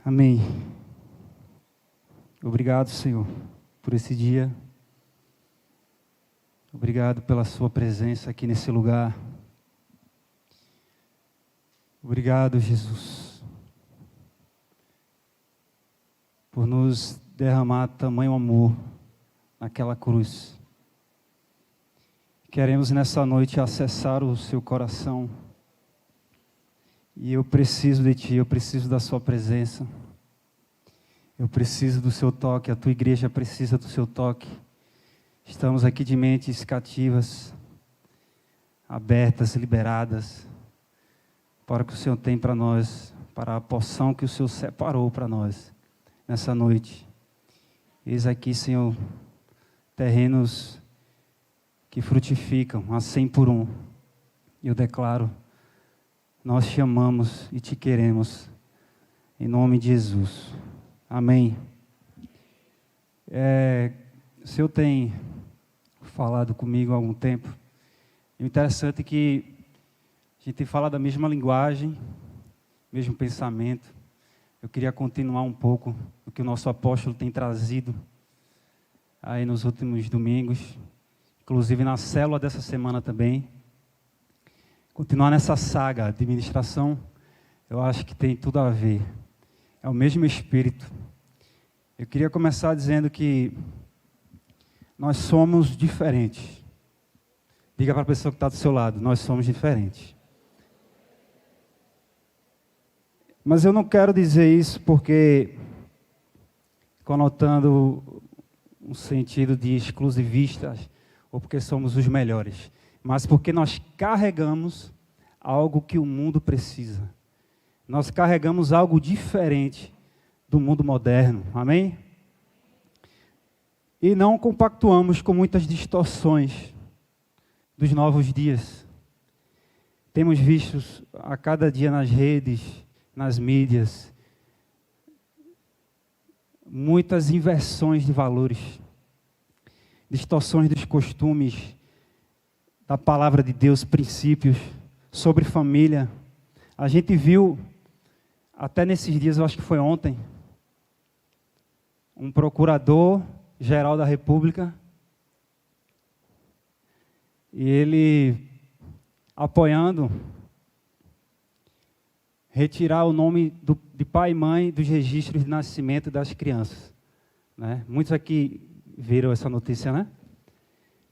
Amém. Obrigado, Senhor, por esse dia. Obrigado pela sua presença aqui nesse lugar. Obrigado, Jesus, por nos derramar tamanho amor naquela cruz. Queremos nessa noite acessar o seu coração. E eu preciso de Ti, eu preciso da sua presença. Eu preciso do seu toque, a tua igreja precisa do seu toque. Estamos aqui de mentes cativas, abertas, liberadas, para o que o Senhor tem para nós, para a porção que o Senhor separou para nós nessa noite. Eis aqui, Senhor, terrenos que frutificam a 100 por 1. Eu declaro, nós te amamos e te queremos, em nome de Jesus. Amém. O Senhor tem falado comigo há algum tempo. O interessante é que a gente tem falado a mesma linguagem, mesmo pensamento. Eu queria continuar um pouco do que o nosso apóstolo tem trazido aí nos últimos domingos, inclusive na célula dessa semana também. Continuar nessa saga de ministração, eu acho que tem tudo a ver. É o mesmo Espírito. Eu queria começar dizendo que nós somos diferentes. Diga para a pessoa que está do seu lado, nós somos diferentes. Mas eu não quero dizer isso porque, conotando um sentido de exclusivistas, ou porque somos os melhores, mas porque nós carregamos algo que o mundo precisa. Nós carregamos algo diferente do mundo moderno, amém? E não compactuamos com muitas distorções dos novos dias. Temos visto a cada dia nas redes, nas mídias, muitas inversões de valores, distorções dos costumes, da palavra de Deus, princípios sobre família. A gente viu, até nesses dias, eu acho que foi ontem, um procurador-geral da República, e ele apoiando retirar o nome de pai e mãe dos registros de nascimento das crianças. Né? Muitos aqui viram essa notícia, né?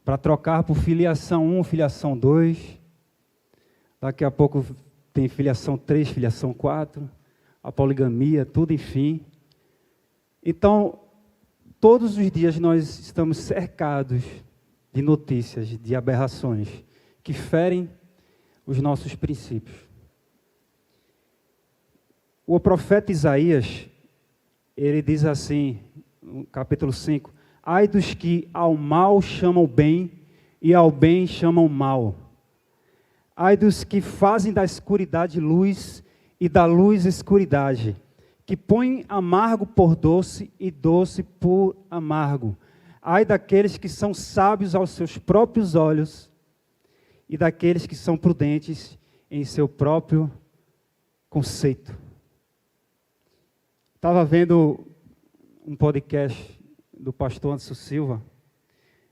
Para trocar por filiação 1, filiação 2. Daqui a pouco tem filiação 3, filiação 4. A poligamia, tudo, enfim. Então, todos os dias nós estamos cercados de notícias, de aberrações, que ferem os nossos princípios. O profeta Isaías, ele diz assim, no capítulo 5, ai dos que ao mal chamam bem e ao bem chamam mal. Ai dos que fazem da escuridade luz e da luz escuridade, que põem amargo por doce e doce por amargo. Ai daqueles que são sábios aos seus próprios olhos e daqueles que são prudentes em seu próprio conceito. Estava vendo um podcast do pastor Anderson Silva,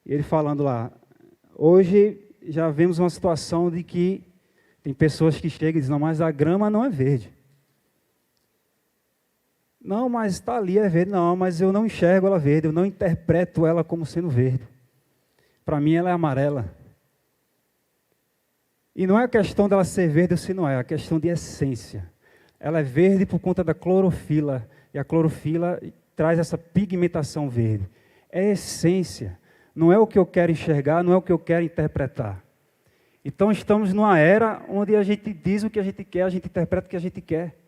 ele falando lá, hoje já vemos uma situação de que tem pessoas que chegam e dizem, não, mas a grama não é verde. Não, mas está ali, é verde. Não, mas eu não enxergo ela verde, eu não interpreto ela como sendo verde. Para mim ela é amarela. E não é a questão dela ser verde ou se não é, é a questão de essência. Ela é verde por conta da clorofila, e a clorofila traz essa pigmentação verde. É essência, não é o que eu quero enxergar, não é o que eu quero interpretar. Então estamos numa era onde a gente diz o que a gente quer, a gente interpreta o que a gente quer.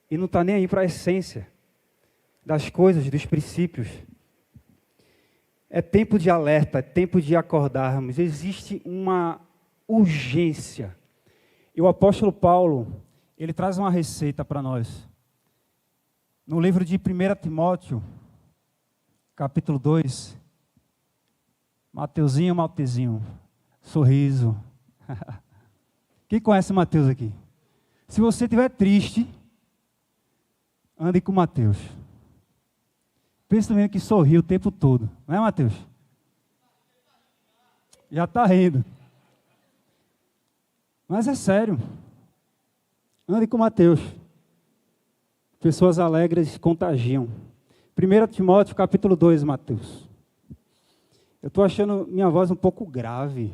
E não está nem aí para a essência das coisas, dos princípios. É tempo de alerta, é tempo de acordarmos. Existe uma urgência. E o apóstolo Paulo, ele traz uma receita para nós. No livro de 1 Timóteo, capítulo 2, Mateuzinho, sorriso. Quem conhece Mateus aqui? Se você estiver triste, ande com Mateus. Pensa também que sorriu o tempo todo. Não é, Mateus? Já está rindo. Mas é sério. Ande com Mateus. Pessoas alegres contagiam. 1 Timóteo, capítulo 2, Mateus. Eu estou achando minha voz um pouco grave.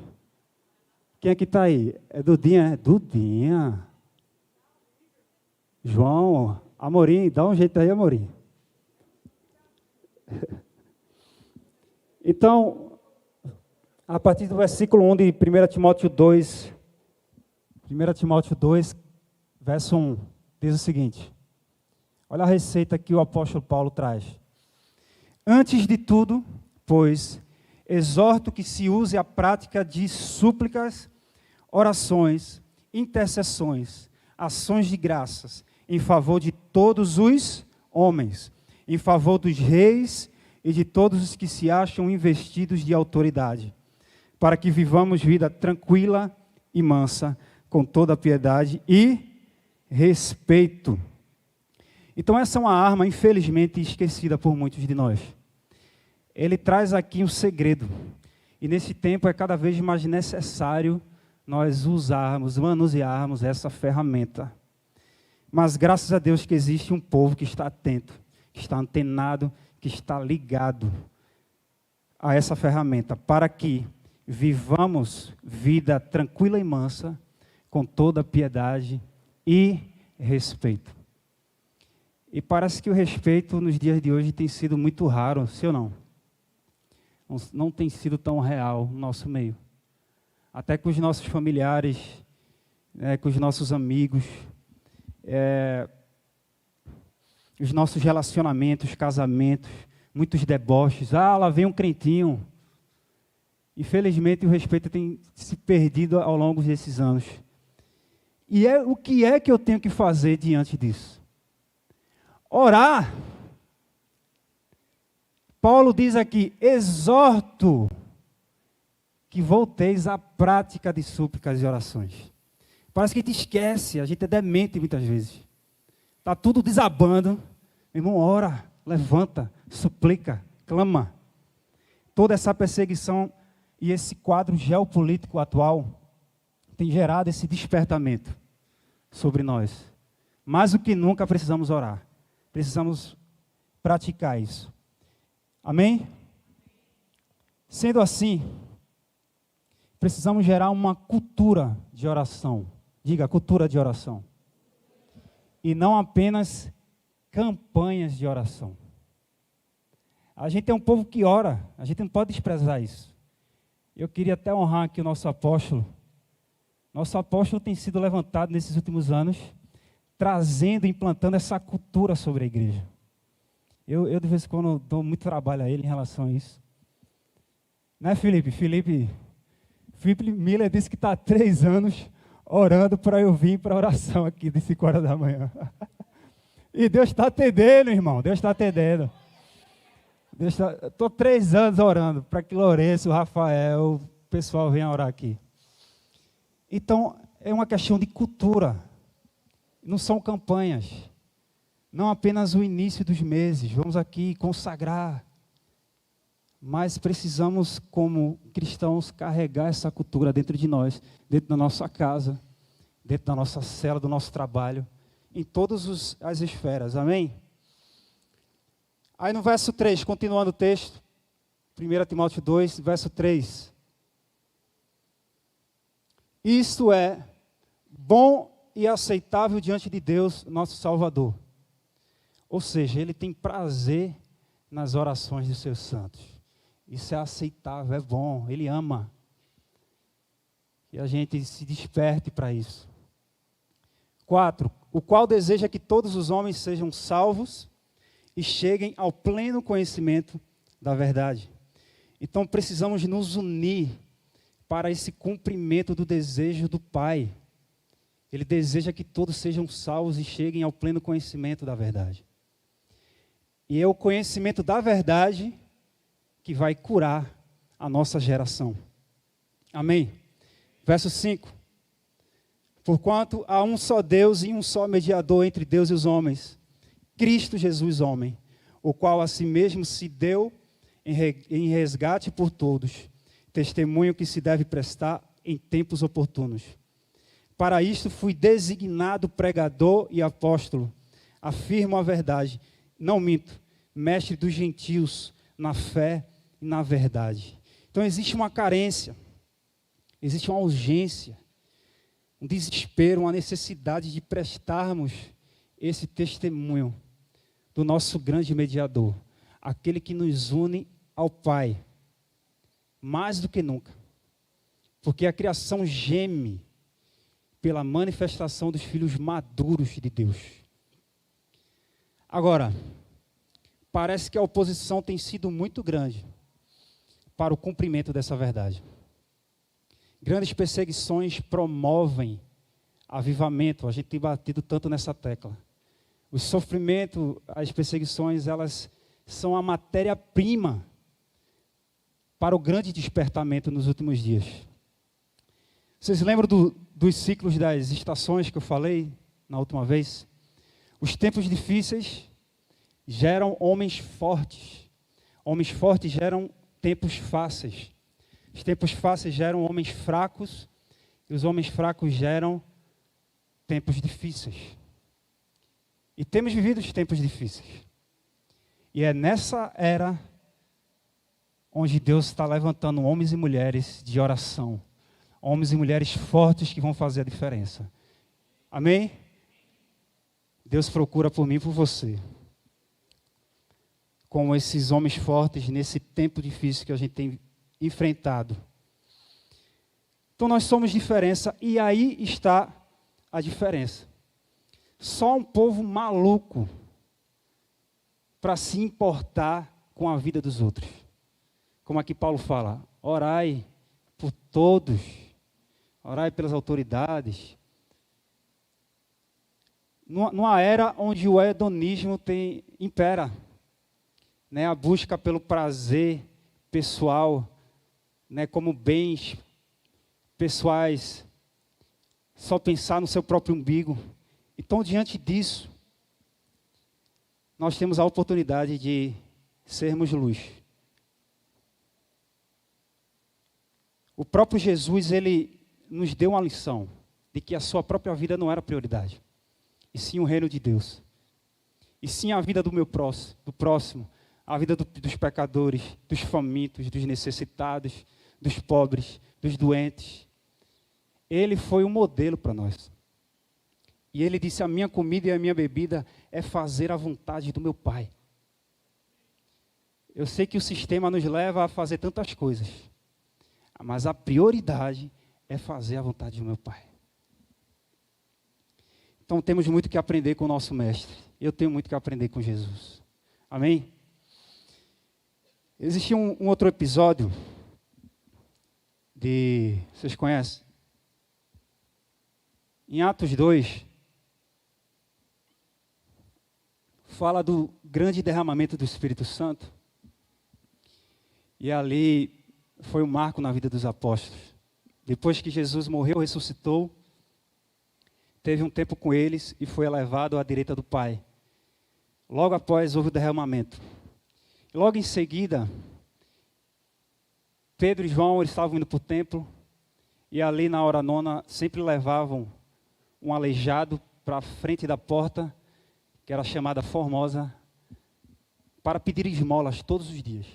Quem é que está aí? É Dudinha? É Dudinha. João, Amorim, dá um jeito aí, Amorim. Então, a partir do versículo 1 de 1 Timóteo 2, 1 Timóteo 2, verso 1, diz o seguinte. Olha a receita que o apóstolo Paulo traz. Antes de tudo, pois, exorto que se use a prática de súplicas, orações, intercessões, ações de graças, em favor de todos os homens, em favor dos reis e de todos os que se acham investidos de autoridade, para que vivamos vida tranquila e mansa, com toda a piedade e respeito. Então essa é uma arma, infelizmente, esquecida por muitos de nós. Ele traz aqui um segredo, e nesse tempo é cada vez mais necessário nós usarmos, manusearmos essa ferramenta. Mas graças a Deus que existe um povo que está atento, que está antenado, que está ligado a essa ferramenta, para que vivamos vida tranquila e mansa, com toda piedade e respeito. E parece que o respeito nos dias de hoje tem sido muito raro, sim ou não? Não tem sido tão real no nosso meio. Até com os nossos familiares, com os nossos amigos, os nossos relacionamentos, casamentos, muitos deboches. Ah, lá vem um crentinho. Infelizmente, o respeito tem se perdido ao longo desses anos. E o que é que eu tenho que fazer diante disso? Orar. Paulo diz aqui, exorto que volteis à prática de súplicas e orações. Parece que a gente esquece, a gente é demente muitas vezes. Está tudo desabando. Meu irmão, ora, levanta, suplica, clama. Toda essa perseguição e esse quadro geopolítico atual tem gerado esse despertamento sobre nós. Mais do que nunca precisamos orar. Precisamos praticar isso. Amém? Sendo assim, precisamos gerar uma cultura de oração. Diga, cultura de oração. E não apenas campanhas de oração. A gente é um povo que ora, a gente não pode desprezar isso. Eu queria até honrar aqui o nosso apóstolo. Nosso apóstolo tem sido levantado nesses últimos anos, trazendo, implantando essa cultura sobre a igreja. Eu de vez em quando, dou muito trabalho a ele em relação a isso. Né, Felipe? Felipe Miller disse que está há 3 anos orando para eu vir para a oração aqui de 5 horas da manhã. E Deus está atendendo, irmão. Deus está atendendo. Estou 3 anos orando para que Lourenço, o Rafael, o pessoal venha orar aqui. Então, é uma questão de cultura. Não são campanhas. Não apenas o início dos meses. Vamos aqui consagrar. Mas precisamos, como cristãos, carregar essa cultura dentro de nós, dentro da nossa casa, dentro da nossa cela, do nosso trabalho, em todas as esferas. Amém? Aí no verso 3, continuando o texto, 1 Timóteo 2, verso 3. Isto é bom e aceitável diante de Deus, nosso Salvador. Ou seja, Ele tem prazer nas orações dos seus santos. Isso é aceitável, é bom, Ele ama. E a gente se desperte para isso. 4. O qual deseja que todos os homens sejam salvos e cheguem ao pleno conhecimento da verdade. Então precisamos nos unir para esse cumprimento do desejo do Pai. Ele deseja que todos sejam salvos e cheguem ao pleno conhecimento da verdade. E é o conhecimento da verdade que vai curar a nossa geração. Amém? Verso 5. Porquanto há um só Deus e um só mediador entre Deus e os homens, Cristo Jesus, homem, o qual a si mesmo se deu em resgate por todos, testemunho que se deve prestar em tempos oportunos. Para isto fui designado pregador e apóstolo, afirmo a verdade, não minto, mestre dos gentios na fé e na verdade. Então existe uma carência, existe uma urgência, um desespero, uma necessidade de prestarmos esse testemunho do nosso grande mediador, aquele que nos une ao Pai, mais do que nunca, porque a criação geme pela manifestação dos filhos maduros de Deus. Agora, parece que a oposição tem sido muito grande para o cumprimento dessa verdade. Grandes perseguições promovem avivamento, a gente tem batido tanto nessa tecla. O sofrimento, as perseguições, elas são a matéria-prima para o grande despertamento nos últimos dias. Vocês lembram dos ciclos das estações que eu falei na última vez? Os tempos difíceis geram homens fortes. Homens fortes geram tempos fáceis. Os tempos fáceis geram homens fracos. E os homens fracos geram tempos difíceis. E temos vivido os tempos difíceis. E é nessa era onde Deus está levantando homens e mulheres de oração. Homens e mulheres fortes que vão fazer a diferença. Amém? Deus procura por mim e por você. Como esses homens fortes nesse tempo difícil que a gente tem enfrentado. Então nós somos diferença e aí está a diferença. Só um povo maluco para se importar com a vida dos outros. Como aqui Paulo fala, orai por todos, orai pelas autoridades. Numa era onde o hedonismo impera, né, a busca pelo prazer pessoal, né, como bens pessoais, só pensar no seu próprio umbigo. Então, diante disso, nós temos a oportunidade de sermos luz. O próprio Jesus, ele nos deu uma lição de que a sua própria vida não era prioridade, e sim o reino de Deus. E sim a vida do próximo, a vida dos pecadores, dos famintos, dos necessitados, dos pobres, dos doentes. Ele foi um modelo para nós. E ele disse, a minha comida e a minha bebida é fazer a vontade do meu Pai. Eu sei que o sistema nos leva a fazer tantas coisas, mas a prioridade é fazer a vontade do meu Pai. Então temos muito que aprender com o nosso mestre. Eu tenho muito que aprender com Jesus. Amém? Existe um outro episódio vocês conhecem? Em Atos 2, fala do grande derramamento do Espírito Santo. E ali foi um marco na vida dos apóstolos. Depois que Jesus morreu, ressuscitou, teve um tempo com eles e foi elevado à direita do Pai. Logo após houve o derramamento. Logo em seguida, Pedro e João eles estavam indo para o templo e ali na hora nona sempre levavam um aleijado para a frente da porta, que era chamada Formosa, para pedir esmolas todos os dias.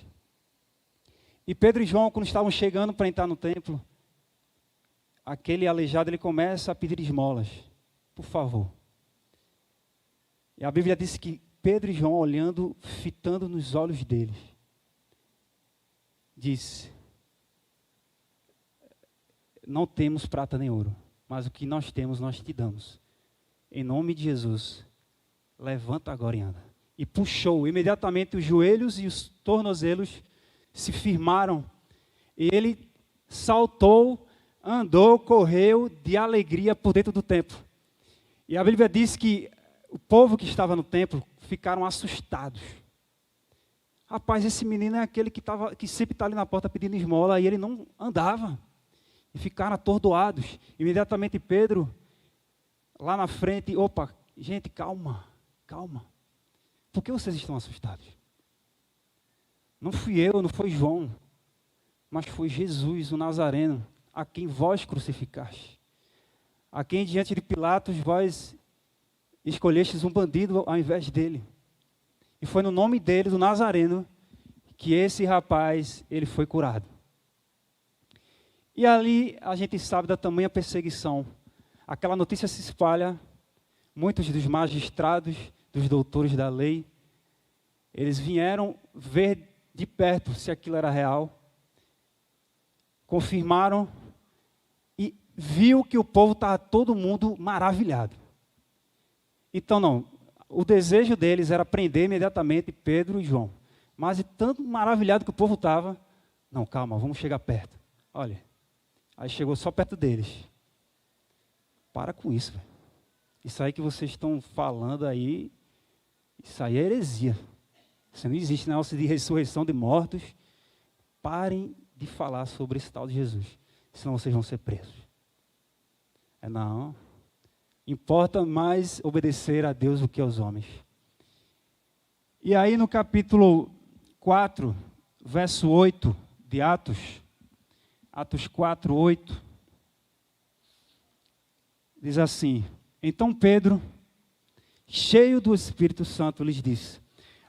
E Pedro e João, quando estavam chegando para entrar no templo, aquele aleijado ele começa a pedir esmolas. Por favor. E a Bíblia diz que Pedro e João, olhando, fitando nos olhos deles, disse, não temos prata nem ouro, mas o que nós temos nós te damos. Em nome de Jesus, levanta agora e anda. E puxou, imediatamente os joelhos e os tornozelos se firmaram. E ele saltou, andou, correu de alegria por dentro do templo. E a Bíblia diz que o povo que estava no templo ficaram assustados. Rapaz, esse menino é aquele que sempre está ali na porta pedindo esmola e ele não andava. E ficaram atordoados. Imediatamente Pedro, lá na frente, opa, gente, calma, calma. Por que vocês estão assustados? Não fui eu, não foi João, mas foi Jesus, o Nazareno, a quem vós crucificaste. A quem diante de Pilatos vós escolhestes um bandido ao invés dele. E foi no nome dele, do Nazareno, que esse rapaz, ele foi curado. E ali a gente sabe da tamanha perseguição. Aquela notícia se espalha, muitos dos magistrados, dos doutores da lei, eles vieram ver de perto se aquilo era real, confirmaram e viu que o povo estava todo mundo maravilhado. Então não, o desejo deles era prender imediatamente Pedro e João. Mas tanto maravilhado que o povo estava, não, calma, vamos chegar perto. Olha, aí chegou só perto deles. Para com isso, velho. Isso aí que vocês estão falando aí, isso aí é heresia. Isso não existe negócio de ressurreição de mortos. Parem de falar sobre esse tal de Jesus, senão vocês vão ser presos. Não. Importa mais obedecer a Deus do que aos homens. E aí no capítulo 4, verso 8 de Atos 4, 8, diz assim: então Pedro, cheio do Espírito Santo, lhes disse: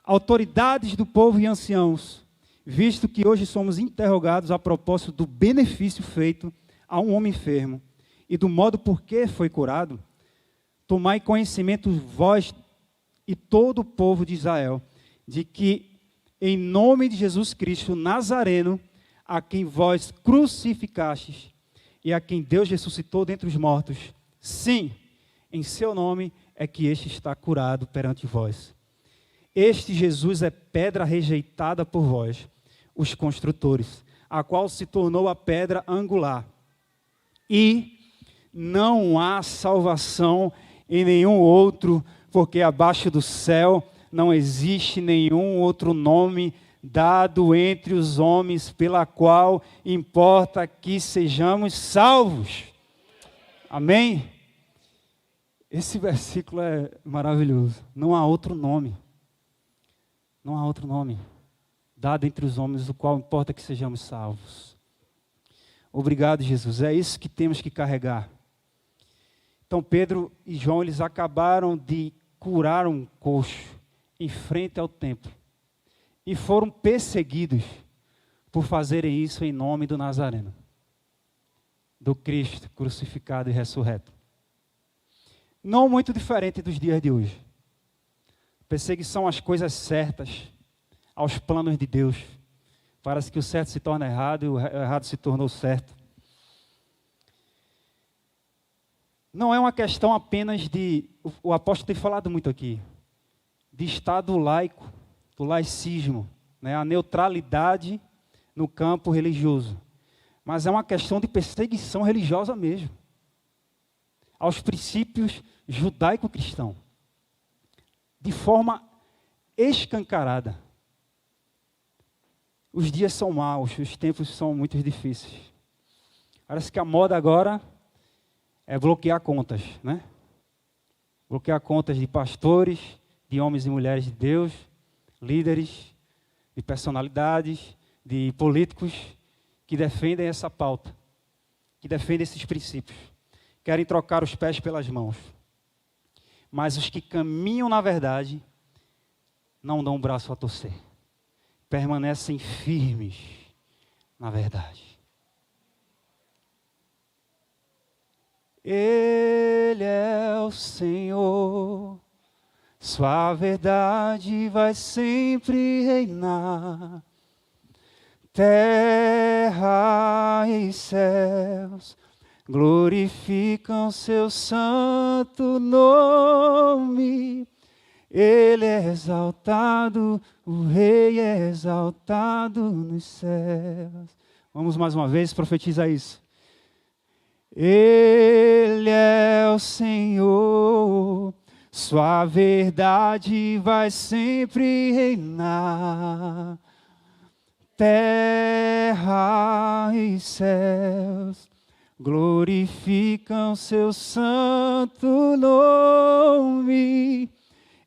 autoridades do povo e anciãos, visto que hoje somos interrogados a propósito do benefício feito a um homem enfermo e do modo por que foi curado, tomai conhecimento vós e todo o povo de Israel, de que em nome de Jesus Cristo Nazareno, a quem vós crucificastes e a quem Deus ressuscitou dentre os mortos, sim, em seu nome é que este está curado perante vós. Este Jesus é pedra rejeitada por vós, os construtores, a qual se tornou a pedra angular. E não há salvação em nenhum outro, porque abaixo do céu não existe nenhum outro nome dado entre os homens pela qual importa que sejamos salvos. Amém? Esse versículo é maravilhoso. Não há outro nome. Não há outro nome dado entre os homens do qual importa que sejamos salvos. Obrigado, Jesus. É isso que temos que carregar. Então Pedro e João, eles acabaram de curar um coxo em frente ao templo. E foram perseguidos por fazerem isso em nome do Nazareno, do Cristo crucificado e ressurreto. Não muito diferente dos dias de hoje. Perseguição às coisas certas, aos planos de Deus. Parece que o certo se torna errado e o errado se tornou certo. Não é uma questão apenas de, o apóstolo tem falado muito aqui, de Estado laico, do laicismo, né? A neutralidade no campo religioso. Mas é uma questão de perseguição religiosa mesmo, aos princípios judaico-cristãos, de forma escancarada. Os dias são maus, os tempos são muito difíceis. Parece que a moda agora é bloquear contas, né? Bloquear contas de pastores, de homens e mulheres de Deus, líderes, de personalidades, de políticos que defendem essa pauta, que defendem esses princípios. Querem trocar os pés pelas mãos. Mas os que caminham na verdade não dão o braço a torcer. Permanecem firmes na verdade. Ele é o Senhor, sua verdade vai sempre reinar. Terra e céus glorificam seu santo nome. Ele é exaltado, o Rei é exaltado nos céus. Vamos mais uma vez, profetiza isso. Ele é o Senhor, sua verdade vai sempre reinar. Terra e céus glorificam seu santo nome.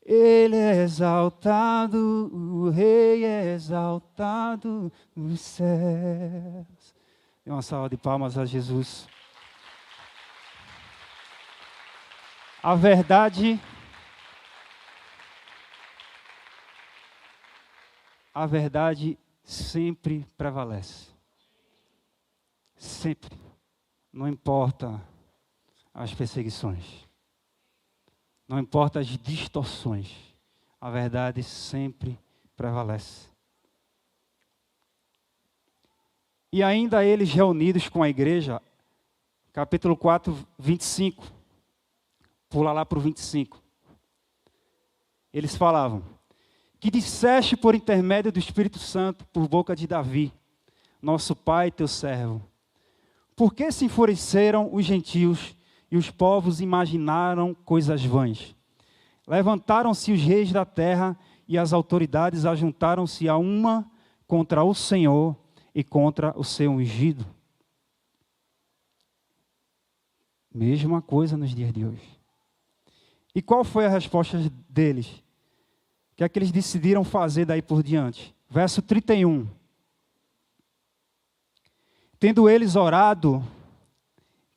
Ele é exaltado, o Rei é exaltado nos céus. Dê uma salva de palmas a Jesus. A verdade sempre prevalece. Sempre. Não importa as perseguições. Não importa as distorções. A verdade sempre prevalece. E ainda eles reunidos com a igreja, capítulo 4, 25. Pula lá para o 25. Eles falavam: que disseste por intermédio do Espírito Santo, por boca de Davi, nosso pai, teu servo. Por que se enfureceram os gentios e os povos imaginaram coisas vãs? Levantaram-se os reis da terra e as autoridades ajuntaram-se a uma contra o Senhor e contra o seu ungido. Mesma coisa nos dias de hoje. E qual foi a resposta deles? O que é que eles decidiram fazer daí por diante? Verso 31. Tendo eles orado,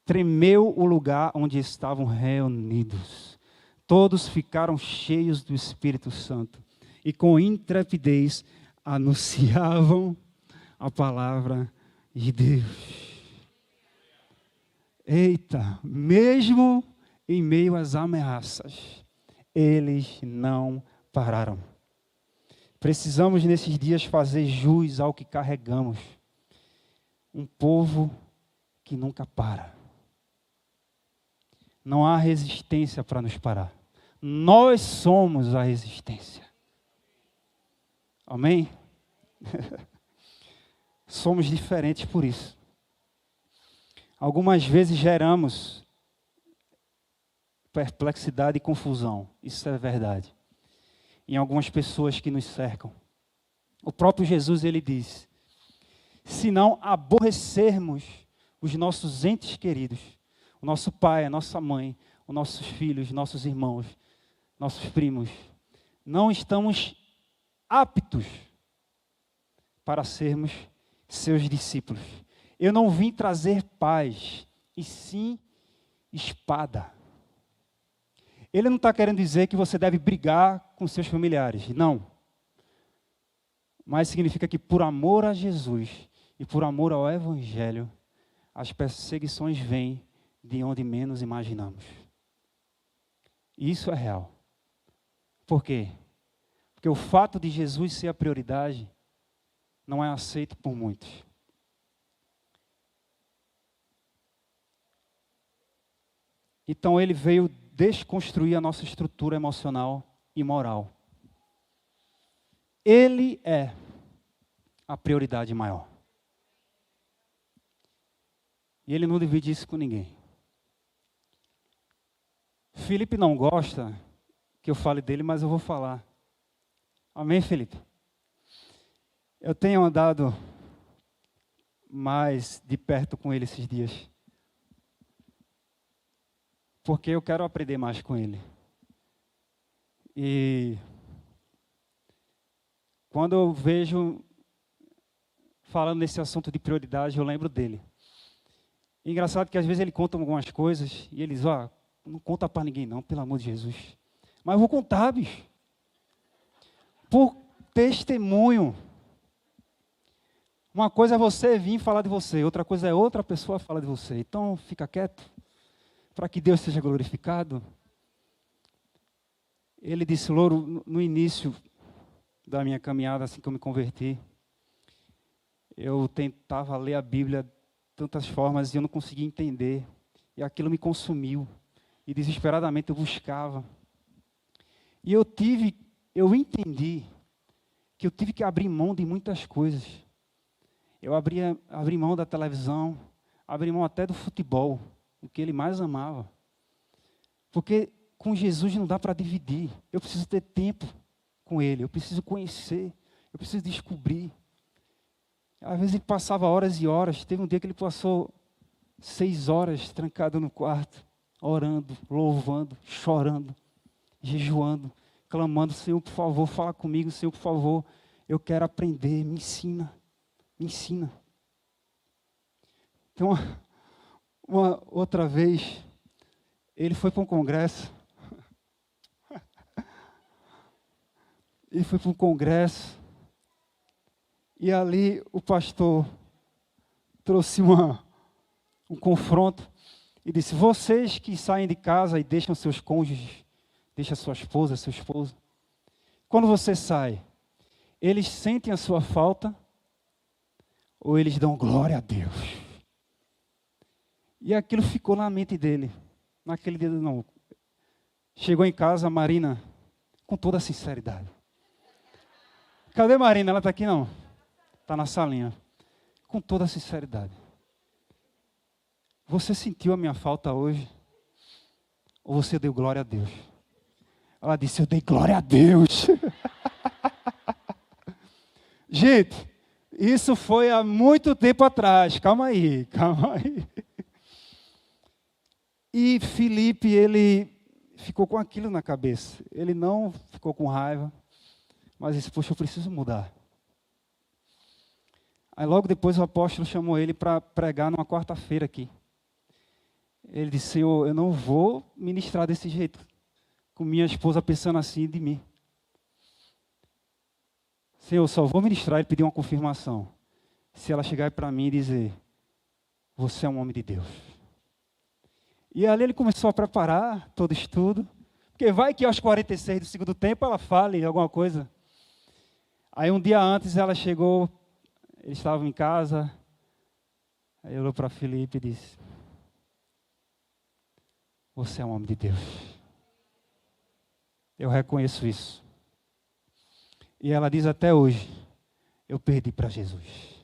tremeu o lugar onde estavam reunidos. Todos ficaram cheios do Espírito Santo e com intrepidez anunciavam a palavra de Deus. Eita, mesmo em meio às ameaças, eles não pararam. Precisamos nesses dias fazer jus ao que carregamos. Um povo que nunca para. Não há resistência para nos parar. Nós somos a resistência. Amém? Somos diferentes por isso. Algumas vezes geramos perplexidade e confusão. Isso é verdade. Em algumas pessoas que nos cercam. O próprio Jesus, ele diz: se não aborrecermos os nossos entes queridos, o nosso pai, a nossa mãe, os nossos filhos, nossos irmãos, nossos primos, não estamos aptos para sermos seus discípulos. Eu não vim trazer paz, e sim espada. Ele não está querendo dizer que você deve brigar com seus familiares, não. Mas significa que por amor a Jesus e por amor ao Evangelho, as perseguições vêm de onde menos imaginamos. E isso é real. Por quê? Porque o fato de Jesus ser a prioridade não é aceito por muitos. Então ele veio desconstruir a nossa estrutura emocional e moral. Ele é a prioridade maior. E ele não divide isso com ninguém. Felipe não gosta que eu fale dele, mas eu vou falar. Amém, Felipe? Eu tenho andado mais de perto com ele esses dias. Porque eu quero aprender mais com ele. E quando eu vejo falando nesse assunto de prioridade, eu lembro dele. E engraçado que às vezes ele conta algumas coisas e ele diz: ó, não conta para ninguém não, pelo amor de Jesus. Mas eu vou contar, bicho. Por testemunho. Uma coisa é você vir falar de você, outra coisa é outra pessoa falar de você. Então fica quieto, para que Deus seja glorificado. Ele disse: Louro, no início da minha caminhada, assim que eu me converti, eu tentava ler a Bíblia de tantas formas e eu não conseguia entender. E aquilo me consumiu. E desesperadamente eu buscava. E eu entendi que eu tive que abrir mão de muitas coisas. Eu abri mão da televisão, abri mão até do futebol, o que ele mais amava. Porque com Jesus não dá para dividir. Eu preciso ter tempo com ele, eu preciso conhecer, eu preciso descobrir. Às vezes ele passava horas e horas. Teve um dia que ele passou 6 horas trancado no quarto, orando, louvando, chorando, jejuando, clamando: Senhor, por favor, fala comigo, Senhor, por favor, eu quero aprender, me ensina, me ensina. Então, uma outra vez, ele foi para um congresso. Ele foi para um congresso. E ali o pastor trouxe um confronto e disse: vocês que saem de casa e deixam seus cônjuges, deixam sua esposa, seu esposo, quando você sai, eles sentem a sua falta ou eles dão glória a Deus? E aquilo ficou na mente dele. Naquele dia, não. Chegou em casa, a Marina, com toda a sinceridade. Cadê a Marina? Ela está aqui, não? Está na salinha. Com toda a sinceridade. Você sentiu a minha falta hoje? Ou você deu glória a Deus? Ela disse: eu dei glória a Deus. Gente, isso foi há muito tempo atrás. Calma aí, calma aí. E Felipe, ele ficou com aquilo na cabeça. Ele não ficou com raiva, mas disse: poxa, eu preciso mudar. Aí logo depois o apóstolo chamou ele para pregar numa quarta-feira aqui. Ele disse: Senhor, eu não vou ministrar desse jeito, com minha esposa pensando assim de mim. Senhor, eu só vou ministrar. Ele pediu uma confirmação. Se ela chegar para mim e dizer: você é um homem de Deus. E ali ele começou a preparar todo o estudo, porque vai que aos 46 do segundo tempo ela fale alguma coisa. Aí um dia antes ela chegou, eles estavam em casa, aí olhou para Felipe e disse: você é um homem de Deus. Eu reconheço isso. E ela diz até hoje: eu perdi para Jesus.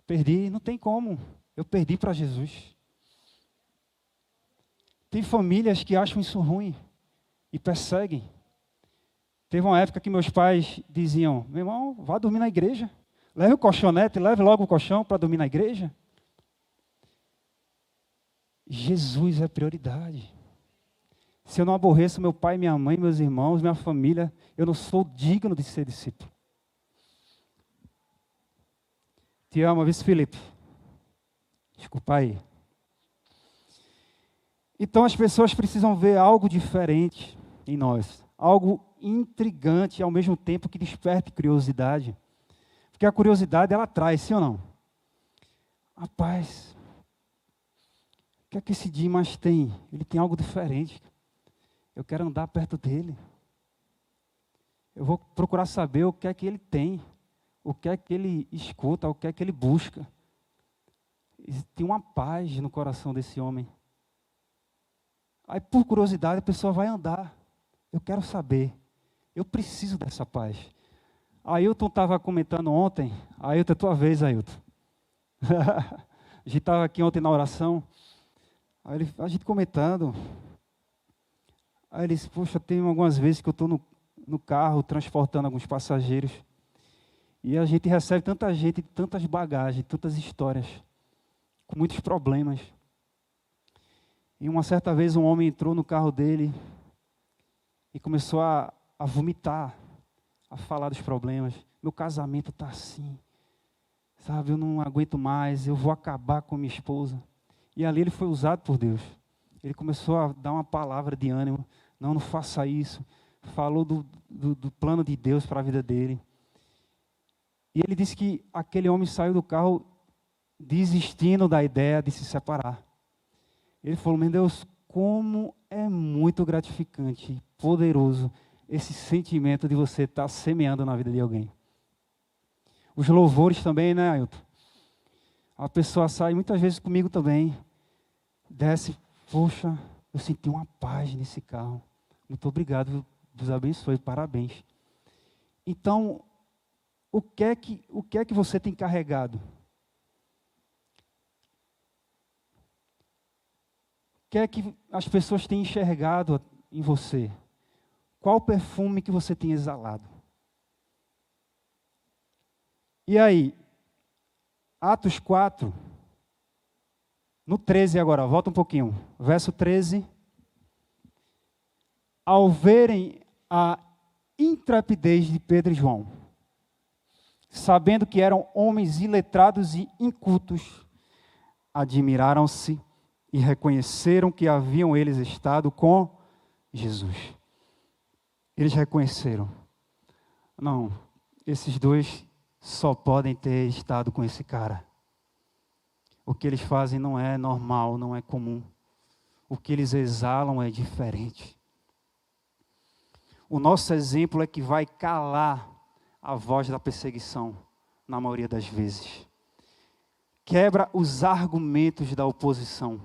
Perdi, não tem como. Eu perdi para Jesus. Tem famílias que acham isso ruim e perseguem. Teve uma época que meus pais diziam: meu irmão, vá dormir na igreja. Leve o colchonete, leve logo o colchão para dormir na igreja. Jesus é prioridade. Se eu não aborreço meu pai, minha mãe, meus irmãos, minha família, eu não sou digno de ser discípulo. Te amo, vice Felipe. Desculpa aí. Então as pessoas precisam ver algo diferente em nós. Algo intrigante, ao mesmo tempo que desperte curiosidade. Porque a curiosidade, ela atrai, sim ou não? Rapaz, o que é que esse Dimas tem? Ele tem algo diferente. Eu quero andar perto dele. Eu vou procurar saber o que é que ele tem. O que é que ele escuta, o que é que ele busca. E tem uma paz no coração desse homem. Aí, por curiosidade, a pessoa vai andar. Eu quero saber. Eu preciso dessa paz. Ailton estava comentando ontem. Ailton, é tua vez, Ailton. A gente estava aqui ontem na oração. Aí a gente comentando. Aí ele disse: poxa, tem algumas vezes que eu estou no carro transportando alguns passageiros. E a gente recebe tanta gente, tantas bagagens, tantas histórias, com muitos problemas. E uma certa vez um homem entrou no carro dele e começou a vomitar, a falar dos problemas. Meu casamento está assim, sabe, eu não aguento mais, eu vou acabar com minha esposa. E ali ele foi usado por Deus. Ele começou a dar uma palavra de ânimo: não faça isso. Falou do plano de Deus para a vida dele. E ele disse que aquele homem saiu do carro desistindo da ideia de se separar. Ele falou: meu Deus, como é muito gratificante e poderoso esse sentimento de você estar semeando na vida de alguém. Os louvores também, né, Ailton? A pessoa sai muitas vezes comigo também, desce: poxa, eu senti uma paz nesse carro. Muito obrigado, Deus abençoe, parabéns. Então, o que é que você tem carregado? O que é que as pessoas têm enxergado em você? Qual o perfume que você tem exalado? E aí, Atos 4, no 13 agora, volta um pouquinho, verso 13. Ao verem a intrepidez de Pedro e João. Sabendo que eram homens iletrados e incultos, admiraram-se e reconheceram que haviam eles estado com Jesus. Eles reconheceram. Não, esses dois só podem ter estado com esse cara. O que eles fazem não é normal, não é comum. O que eles exalam é diferente. O nosso exemplo é que vai calar a voz da perseguição, na maioria das vezes. Quebra os argumentos da oposição.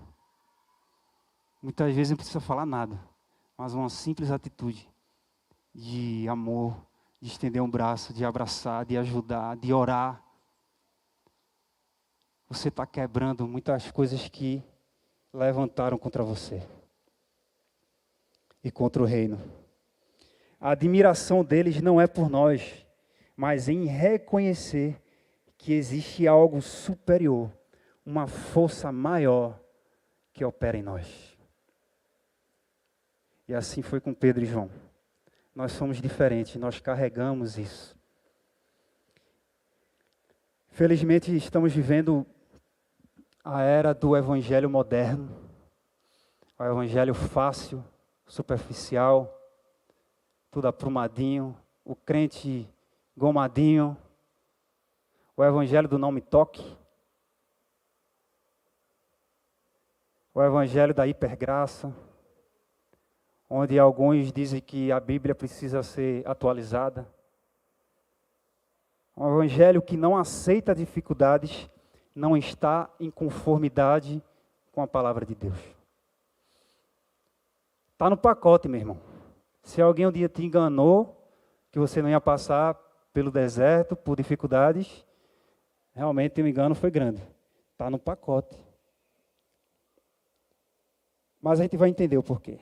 Muitas vezes não precisa falar nada, mas uma simples atitude de amor, de estender um braço, de abraçar, de ajudar, de orar. Você está quebrando muitas coisas que levantaram contra você e contra o reino. A admiração deles não é por nós, mas em reconhecer que existe algo superior, uma força maior que opera em nós. E assim foi com Pedro e João. Nós somos diferentes, nós carregamos isso. Felizmente estamos vivendo a era do evangelho moderno, o evangelho fácil, superficial, tudo aprumadinho, o crente gomadinho, o evangelho do não me toque, o evangelho da hipergraça, onde alguns dizem que a Bíblia precisa ser atualizada. Um evangelho que não aceita dificuldades, não está em conformidade com a palavra de Deus. Está no pacote, meu irmão. Se alguém um dia te enganou, que você não ia passar pelo deserto, por dificuldades, realmente o engano foi grande. Está no pacote. Mas a gente vai entender o porquê.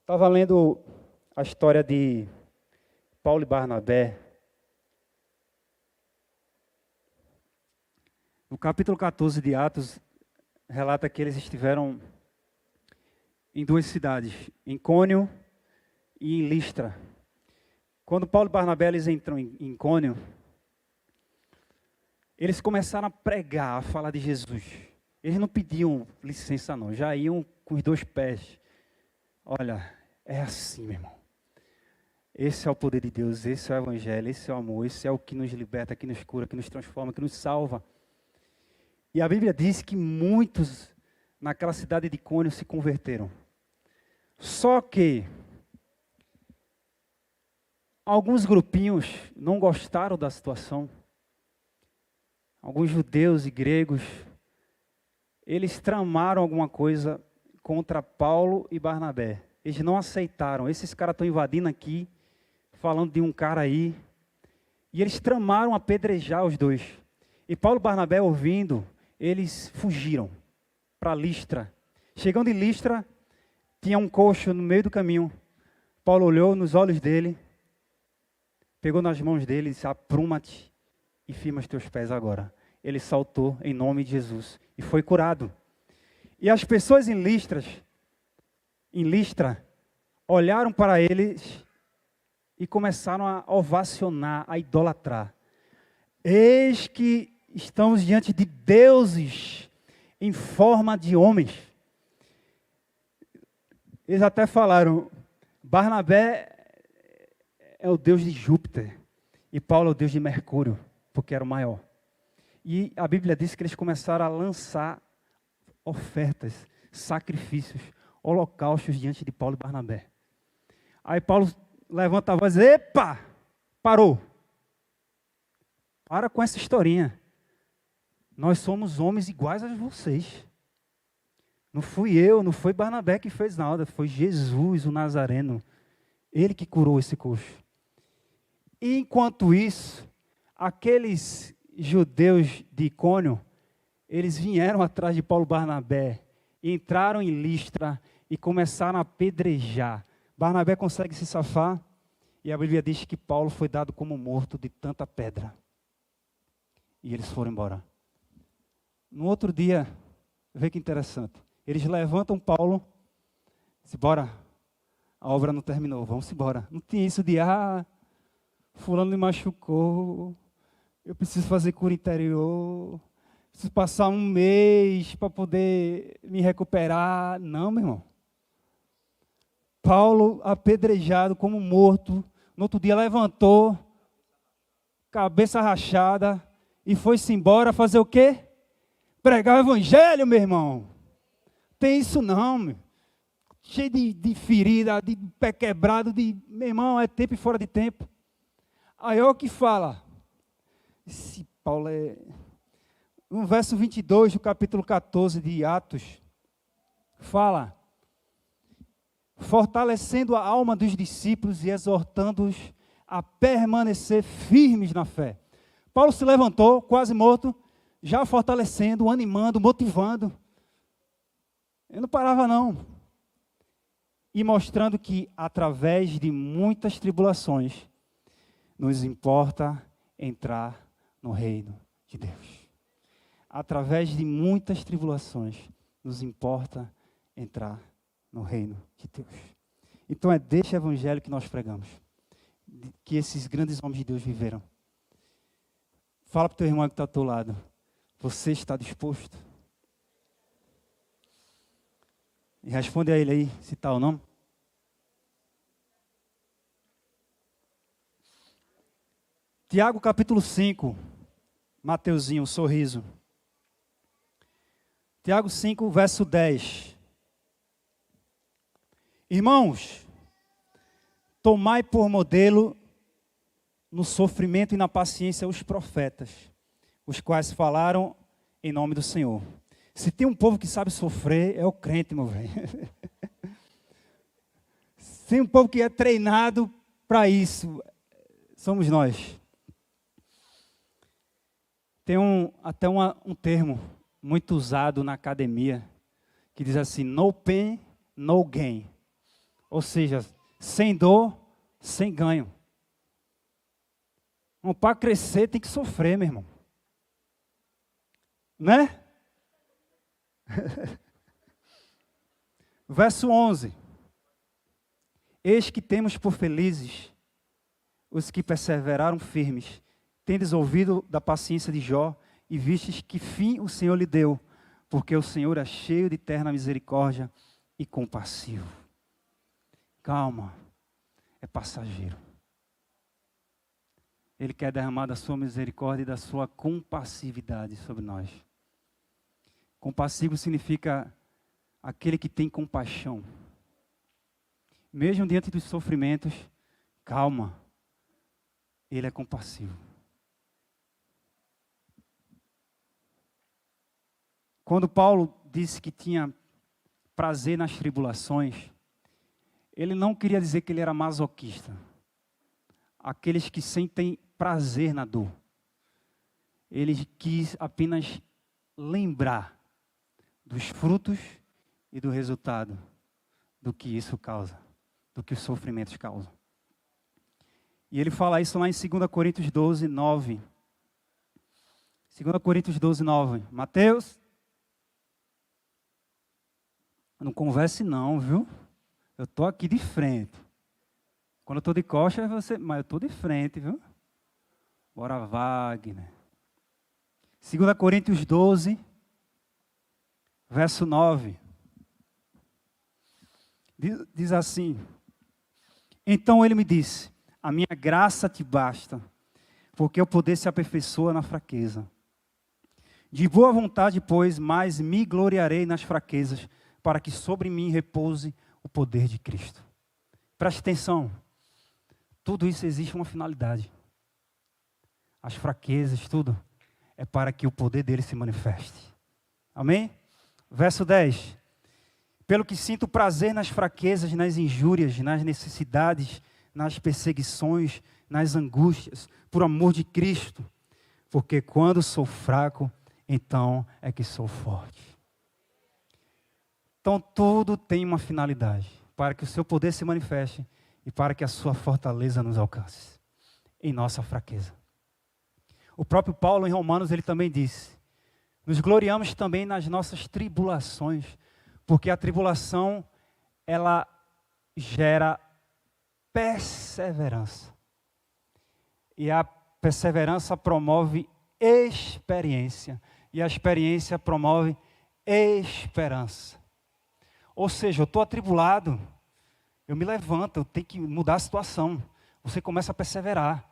Estava lendo a história de Paulo e Barnabé. No capítulo 14 de Atos, relata que eles estiveram em duas cidades, em Icônio e em Listra. Quando Paulo e Barnabé eles entram em Icônio, eles começaram a pregar, a falar de Jesus. Eles não pediam licença não, já iam com os dois pés. Olha, é assim, meu irmão. Esse é o poder de Deus, esse é o evangelho, esse é o amor, esse é o que nos liberta, que nos cura, que nos transforma, que nos salva. E a Bíblia diz que muitos naquela cidade de Icônio se converteram. Só que alguns grupinhos não gostaram da situação. Alguns judeus e gregos, eles tramaram alguma coisa contra Paulo e Barnabé. Eles não aceitaram. Esses caras estão invadindo aqui, falando de um cara aí. E eles tramaram apedrejar os dois. E Paulo e Barnabé, ouvindo, eles fugiram para Listra. Chegando em Listra, tinha um coxo no meio do caminho. Paulo olhou nos olhos dele, pegou nas mãos dele e disse: apruma-te e firma os teus pés agora. Ele saltou em nome de Jesus e foi curado. E as pessoas em Listra, olharam para eles e começaram a ovacionar, a idolatrar. Eis que estamos diante de deuses em forma de homens. Eles até falaram, Barnabé é o deus de Júpiter e Paulo é o deus de Mercúrio, porque era o maior. E a Bíblia diz que eles começaram a lançar ofertas, sacrifícios, holocaustos diante de Paulo e Barnabé. Aí Paulo levanta a voz e diz: epa, parou. Para com essa historinha. Nós somos homens iguais a vocês. Não fui eu, não foi Barnabé que fez nada, foi Jesus, o Nazareno. Ele que curou esse coxo. E enquanto isso, aqueles judeus de Icônio, eles vieram atrás de Paulo e Barnabé, entraram em Listra e começaram a apedrejar. Barnabé consegue se safar e a Bíblia diz que Paulo foi dado como morto de tanta pedra. E eles foram embora. No outro dia, vê que interessante, eles levantam Paulo, dizem: bora, a obra não terminou, vamos embora. Não tinha isso de, fulano me machucou, eu preciso fazer cura interior, preciso passar um mês para poder me recuperar. Não, meu irmão. Paulo, apedrejado como morto, no outro dia levantou, cabeça rachada, e foi-se embora fazer o quê? Pregar o evangelho, meu irmão. Tem isso não, meu. Cheio de ferida, de pé quebrado, meu irmão, é tempo e fora de tempo. Aí olha o que fala. Esse Paulo é... No verso 22 do capítulo 14 de Atos, fala: fortalecendo a alma dos discípulos e exortando-os a permanecer firmes na fé. Paulo se levantou, quase morto, já fortalecendo, animando, motivando. Ele não parava não. E mostrando que, através de muitas tribulações, nos importa entrar no reino de Deus. Através de muitas tribulações, nos importa entrar no reino de Deus. Então é deste evangelho que nós pregamos, que esses grandes homens de Deus viveram. Fala para o teu irmão que está ao teu lado, você está disposto? E responde a ele aí, se está ou não. Tiago capítulo 5, Mateuzinho, sorriso. Tiago 5, verso 10. Irmãos, tomai por modelo no sofrimento e na paciência os profetas, os quais falaram em nome do Senhor. Se tem um povo que sabe sofrer, é o crente, meu velho. Se tem um povo que é treinado para isso, somos nós. Tem até um termo muito usado na academia, que diz assim, no pain, no gain. Ou seja, sem dor, sem ganho. Para crescer tem que sofrer, meu irmão. Né? Verso 11. Eis que temos por felizes os que perseveraram firmes, tendes ouvido da paciência de Jó, e vistes que fim o Senhor lhe deu, porque o Senhor é cheio de eterna misericórdia e compassivo. Calma, é passageiro. Ele quer derramar da sua misericórdia e da sua compassividade sobre nós. Compassivo significa aquele que tem compaixão. Mesmo diante dos sofrimentos, calma, ele é compassivo. Quando Paulo disse que tinha prazer nas tribulações, ele não queria dizer que ele era masoquista. Aqueles que sentem prazer na dor. Ele quis apenas lembrar dos frutos e do resultado do que isso causa, do que os sofrimentos causam. E ele fala isso lá em 2 Coríntios 12, 9. 2 Coríntios 12, 9. Mateus, não converse não, viu? Eu estou aqui de frente. Quando eu estou de costas, mas eu estou de frente, viu? Bora, Wagner. 2 Coríntios 12, verso 9. Diz assim: então ele me disse, a minha graça te basta, porque o poder se aperfeiçoa na fraqueza. De boa vontade, pois, mais me gloriarei nas fraquezas, para que sobre mim repouse o poder de Cristo. Preste atenção, tudo isso existe uma finalidade. As fraquezas, tudo, é para que o poder dele se manifeste. Amém? Verso 10. Pelo que sinto prazer nas fraquezas, nas injúrias, nas necessidades, nas perseguições, nas angústias, por amor de Cristo. Porque quando sou fraco, então é que sou forte. Então tudo tem uma finalidade, para que o seu poder se manifeste e para que a sua fortaleza nos alcance, em nossa fraqueza. O próprio Paulo em Romanos, ele também disse, nos gloriamos também nas nossas tribulações, porque a tribulação, ela gera perseverança. E a perseverança promove experiência. E a experiência promove esperança. Ou seja, eu estou atribulado, eu me levanto, eu tenho que mudar a situação. Você começa a perseverar.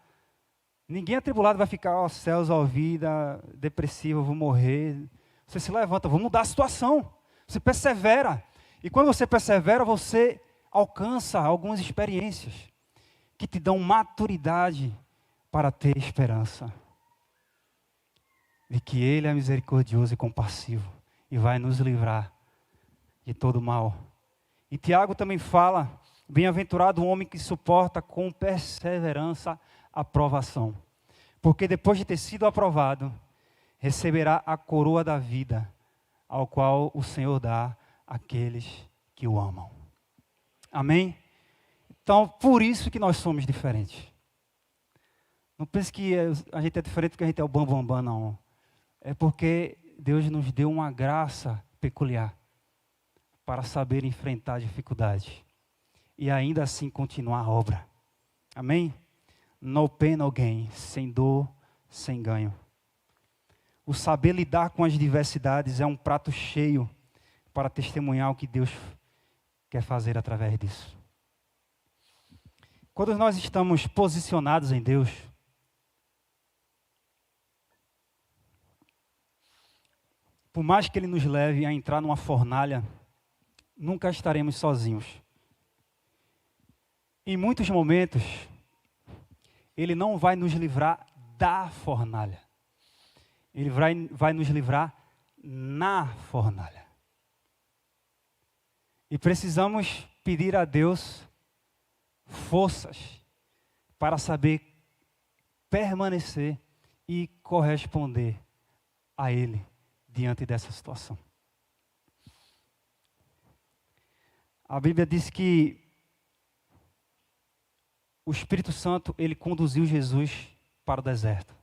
Ninguém atribulado vai ficar, ó céus, ó vida, depressivo, eu vou morrer. Você se levanta, vou mudar a situação. Você persevera. E quando você persevera, você alcança algumas experiências que te dão maturidade para ter esperança. De que Ele é misericordioso e compassivo e vai nos livrar de todo mal. E Tiago também fala, bem-aventurado o homem que suporta com perseverança a provação. Porque depois de ter sido aprovado, receberá a coroa da vida, ao qual o Senhor dá àqueles que o amam. Amém? Então, por isso que nós somos diferentes. Não pense que a gente é diferente porque a gente é o bambambam, não. É porque Deus nos deu uma graça peculiar para saber enfrentar a dificuldade e ainda assim continuar a obra. Amém? No pain, no gain. Sem dor, sem ganho. O saber lidar com as diversidades é um prato cheio para testemunhar o que Deus quer fazer através disso. Quando nós estamos posicionados em Deus, por mais que Ele nos leve a entrar numa fornalha, nunca estaremos sozinhos. Em muitos momentos, Ele não vai nos livrar da fornalha. Ele vai nos livrar na fornalha. E precisamos pedir a Deus forças para saber permanecer e corresponder a Ele diante dessa situação. A Bíblia diz que o Espírito Santo, ele conduziu Jesus para o deserto.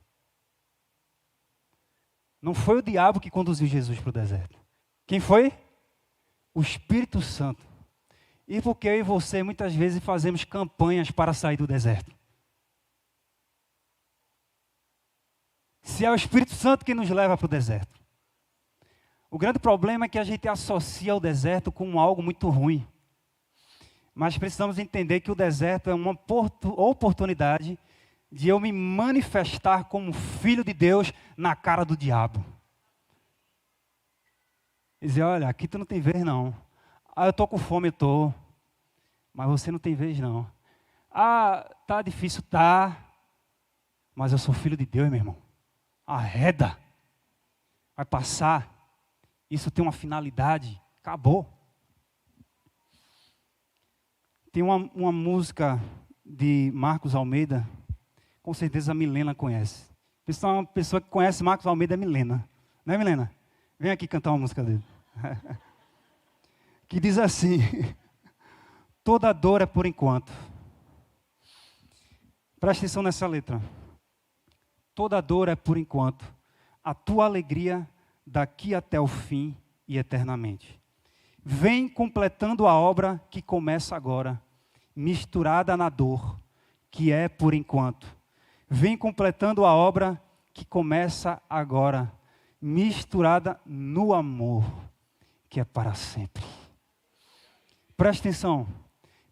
Não foi o diabo que conduziu Jesus para o deserto. Quem foi? O Espírito Santo. E porque eu e você muitas vezes fazemos campanhas para sair do deserto. Se é o Espírito Santo que nos leva para o deserto. O grande problema é que a gente associa o deserto com algo muito ruim. Mas precisamos entender que o deserto é uma oportunidade de eu me manifestar como filho de Deus na cara do diabo. Dizer, olha, aqui tu não tem vez não. Ah, eu estou com fome, eu estou. Mas você não tem vez não. Ah, tá difícil, tá. Mas eu sou filho de Deus, meu irmão. Arreda. Vai passar. Isso tem uma finalidade. Acabou. Tem uma música de Marcos Almeida. Com certeza a Milena conhece. Uma pessoa que conhece Marcos Almeida é Milena. Não é, Milena? Vem aqui cantar uma música dele. Que diz assim: toda dor é por enquanto. Presta atenção nessa letra. Toda dor é por enquanto. A tua alegria daqui até o fim e eternamente. Vem completando a obra que começa agora, misturada na dor, que é por enquanto. Vem completando a obra que começa agora, misturada no amor, que é para sempre. Presta atenção.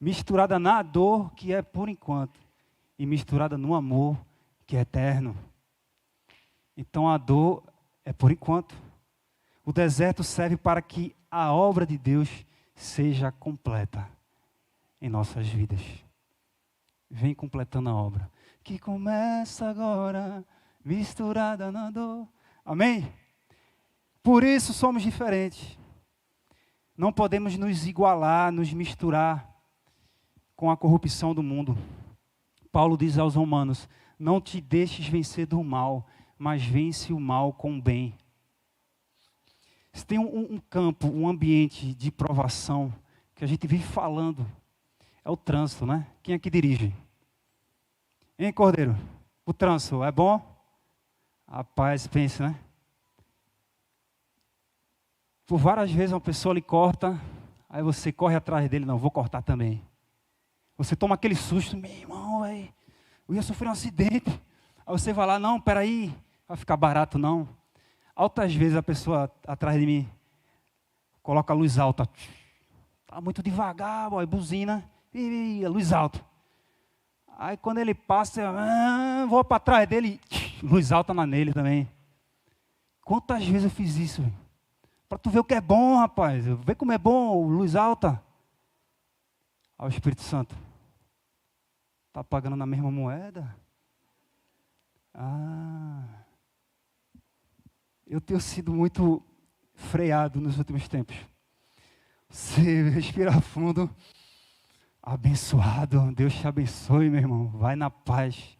Misturada na dor, que é por enquanto, e misturada no amor, que é eterno. Então a dor é por enquanto. O deserto serve para que a obra de Deus seja completa em nossas vidas. Vem completando a obra, que começa agora, misturada na dor. Amém? Por isso somos diferentes. Não podemos nos igualar, nos misturar com a corrupção do mundo. Paulo diz aos Romanos: não te deixes vencer do mal, mas vence o mal com o bem. Se tem um campo, um ambiente de provação que a gente vive falando, é o trânsito, né? Quem é que dirige? Hein, Cordeiro? O trânsito é bom? Rapaz, pensa, né? Por várias vezes uma pessoa lhe corta, aí você corre atrás dele, não, vou cortar também. Você toma aquele susto, meu irmão, véio, eu ia sofrer um acidente. Aí você vai lá, não, peraí, vai ficar barato não. Altas vezes a pessoa atrás de mim coloca a luz alta. Tá muito devagar, boy, buzina, a luz alta. Aí quando ele passa, eu vou para trás dele, luz alta nele também. Quantas vezes eu fiz isso? Para tu ver o que é bom, rapaz. Vê como é bom, luz alta. Aí o Espírito Santo. Está pagando na mesma moeda? Eu tenho sido muito freado nos últimos tempos. Você respira fundo. Abençoado. Deus te abençoe, meu irmão. Vai na paz.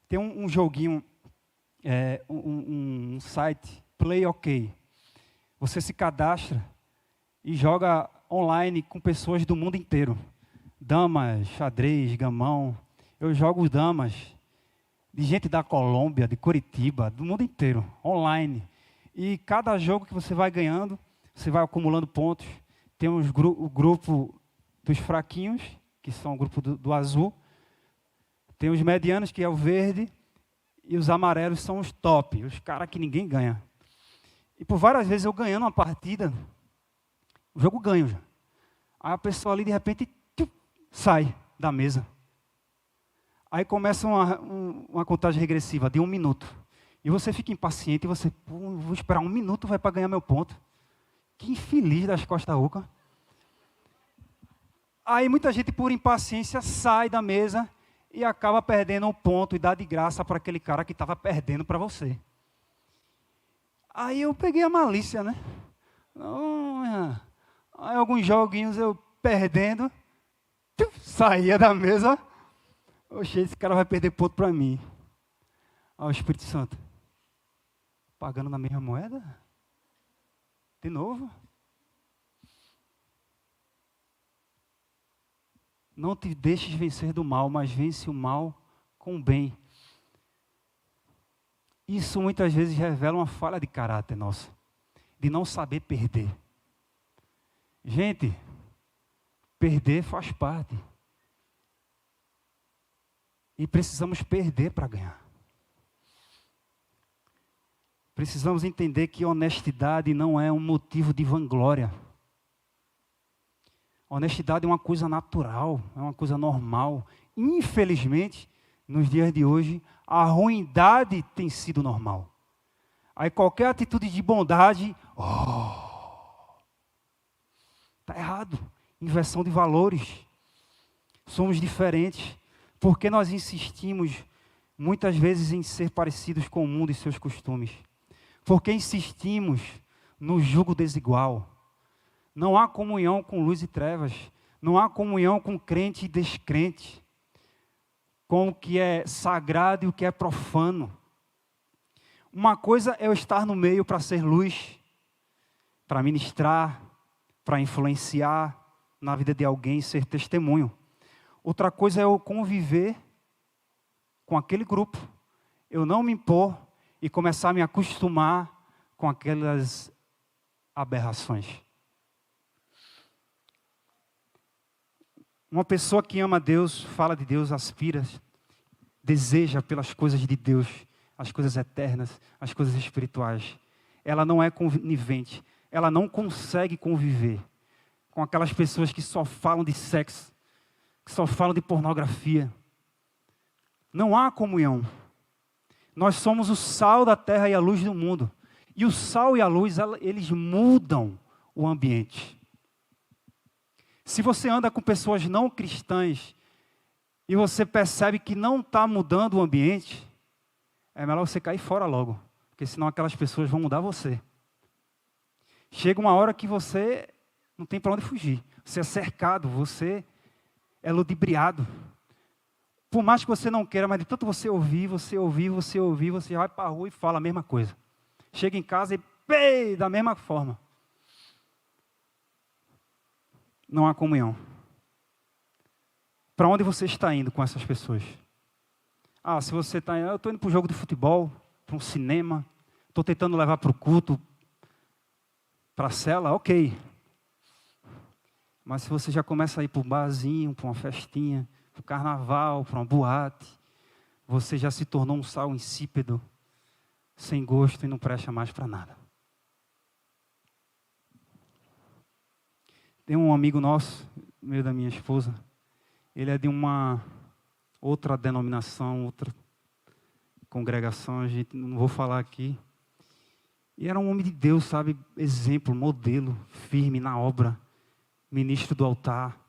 Tem um joguinho, um site, Play OK. Você se cadastra e joga online com pessoas do mundo inteiro. Damas, xadrez, gamão. Eu jogo damas de gente da Colômbia, de Curitiba, do mundo inteiro, online. E cada jogo que você vai ganhando, você vai acumulando pontos. Tem o grupo dos fraquinhos, que são o grupo do azul. Tem os medianos, que é o verde. E os amarelos são os top, os caras que ninguém ganha. E por várias vezes eu ganhando uma partida, o jogo ganho já. Aí a pessoa ali de repente sai da mesa. Aí começa uma contagem regressiva de 1 minuto. E você fica impaciente e você, vou esperar 1 minuto para ganhar meu ponto. Que infeliz das costas oca. Aí muita gente por impaciência sai da mesa e acaba perdendo um ponto e dá de graça para aquele cara que estava perdendo para você. Aí eu peguei a malícia, né? Aí alguns joguinhos eu perdendo, saía da mesa. Oxe, esse cara vai perder ponto para mim. Ó, o Espírito Santo. Pagando na mesma moeda? De novo? Não te deixes vencer do mal, mas vence o mal com o bem. Isso muitas vezes revela uma falha de caráter nossa, de não saber perder. Gente, perder faz parte. E precisamos perder para ganhar. Precisamos entender que honestidade não é um motivo de vanglória. Honestidade é uma coisa natural, é uma coisa normal. Infelizmente, nos dias de hoje, a ruindade tem sido normal. Aí qualquer atitude de bondade, está errado. Inversão de valores. Somos diferentes. Porque nós insistimos muitas vezes em ser parecidos com o mundo e seus costumes. Porque insistimos no jugo desigual. Não há comunhão com luz e trevas. Não há comunhão com crente e descrente. Com o que é sagrado e o que é profano. Uma coisa é eu estar no meio para ser luz, para ministrar, para influenciar na vida de alguém, ser testemunho. Outra coisa é eu conviver com aquele grupo, eu não me impor e começar a me acostumar com aquelas aberrações. Uma pessoa que ama Deus, fala de Deus, aspira, deseja pelas coisas de Deus, as coisas eternas, as coisas espirituais. Ela não é conivente, ela não consegue conviver com aquelas pessoas que só falam de sexo, que só falam de pornografia. Não há comunhão. Nós somos o sal da terra e a luz do mundo. E o sal e a luz, eles mudam o ambiente. Se você anda com pessoas não cristãs e você percebe que não está mudando o ambiente, é melhor você cair fora logo, porque senão aquelas pessoas vão mudar você. Chega uma hora que você não tem para onde fugir. Você é cercado, você é ludibriado. Por mais que você não queira, mas de tanto você ouvir, você vai para a rua e fala a mesma coisa. Chega em casa e da mesma forma. Não há comunhão. Para onde você está indo com essas pessoas? Se você está indo, eu estou indo para um jogo de futebol, para um cinema, estou tentando levar para o culto, para a cela, ok. Mas se você já começa a ir para um barzinho, para uma festinha, para o carnaval, para uma boate, você já se tornou um sal insípido, sem gosto e não presta mais para nada. Tem um amigo nosso, meio da minha esposa, ele é de uma outra denominação, outra congregação, a gente não vou falar aqui. E era um homem de Deus, sabe, exemplo, modelo, firme na obra, ministro do altar.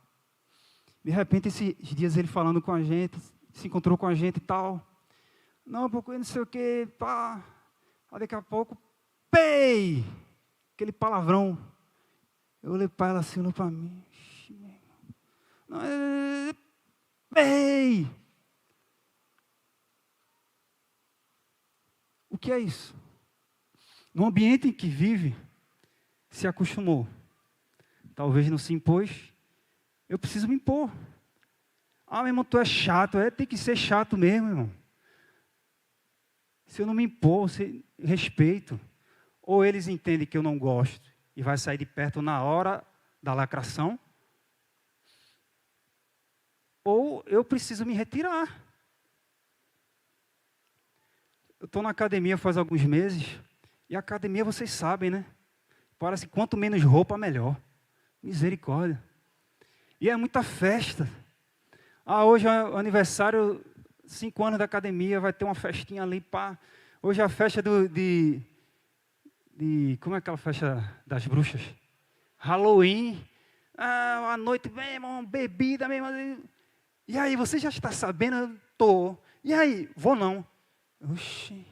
De repente, esses dias ele falando com a gente, se encontrou com a gente e tal. Não, porque não sei o que, pá. Aí daqui a pouco, pei! Aquele palavrão. Eu olhei para ela assim, olhou para mim. Não, pei! O que é isso? No ambiente em que vive, se acostumou. Talvez não se impôs. Eu preciso me impor. Ah, meu irmão, tu é chato. Tem que ser chato mesmo, irmão. Se eu não me impor, se respeito. Ou eles entendem que eu não gosto e vai sair de perto na hora da lacração. Ou eu preciso me retirar. Eu estou na academia faz alguns meses. E a academia, vocês sabem, né? Parece que quanto menos roupa, melhor. Misericórdia. E é muita festa. Ah, hoje é o aniversário, 5 anos da academia, vai ter uma festinha ali, pá. Hoje é a festa como é aquela festa das bruxas? Halloween. Ah, a noite, bem, irmão, bebida mesmo. E aí, você já está sabendo? Eu tô. E aí, vou não. Oxi.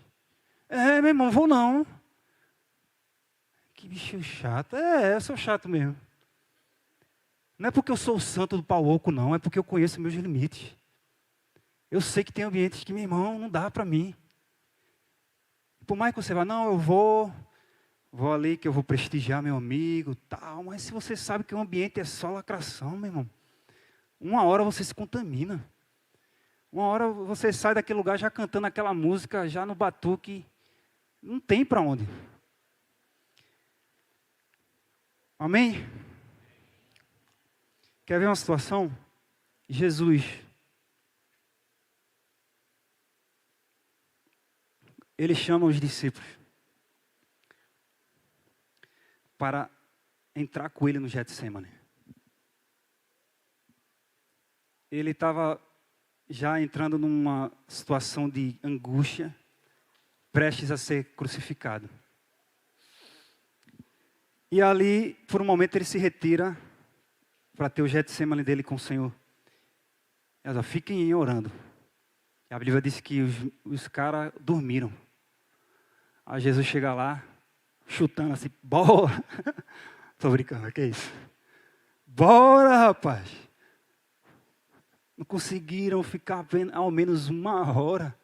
Meu irmão, vou não. Que bicho chato. Eu sou chato mesmo. Não é porque eu sou o santo do pau oco, não. É porque eu conheço meus limites. Eu sei que tem ambientes que, meu irmão, não dá para mim. Por mais que você vá, não, eu vou ali que eu vou prestigiar meu amigo, tal. Mas se você sabe que o ambiente é só lacração, meu irmão. Uma hora você se contamina. Uma hora você sai daquele lugar já cantando aquela música, já no batuque. Não tem para onde. Amém? Quer ver uma situação? Jesus. Ele chama os discípulos para entrar com ele no Getsemane. Ele estava já entrando numa situação de angústia, prestes a ser crucificado. E ali, por um momento, ele se retira para ter o Getsemane dele com o Senhor. Eles fiquem orando. A Bíblia diz que os caras dormiram. Aí Jesus chega lá, chutando assim, bora. Tô brincando, que é isso? Bora, rapaz. Não conseguiram ficar ao menos 1 hora